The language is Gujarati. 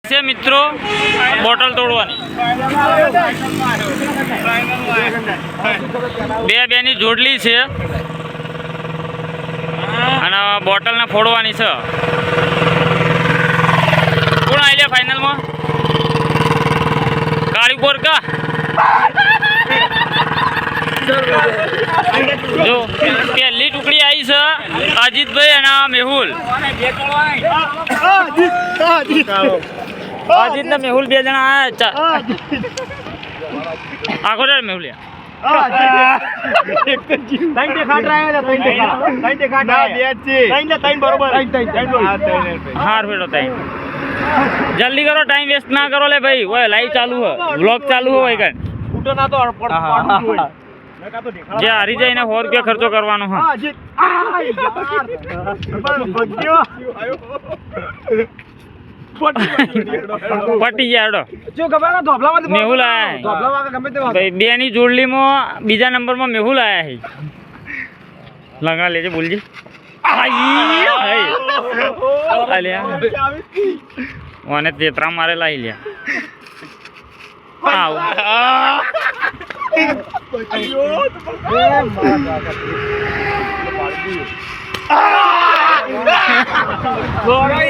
છે મિત્રો બોટલ તોડવાની બે ની જોડલી છે અને બોટલ ને ફોડવાની છે. કોણ આઈડિયા ફાઇનલમાં કાળી કોર કા જો પહેલી ટુકડી આવી છે અજીતભાઈ અને મેહુલ. अजीत ने मेहुल बे जना आया आखो रे मेहुल हार फेरो ताई जल्दी करो टाइम वेस्ट ना करो ले भाई वो लाइव चालू है व्लॉग चालू हो भाई कन जे हारी जाए ना 100 रुपया खर्चो करवानो है पटी जाडो जो गबाना धोबलावा मेहुल आया है धोबलावा का गમે તે ભાઈ બે ની જોડલી માં બીજા નંબર માં મેહુલ આયા છે. લંગડા લેજે બોલજી આઈ અલ્યા ઓને તેતરા મારે લાઈ લ્યા આવ અયો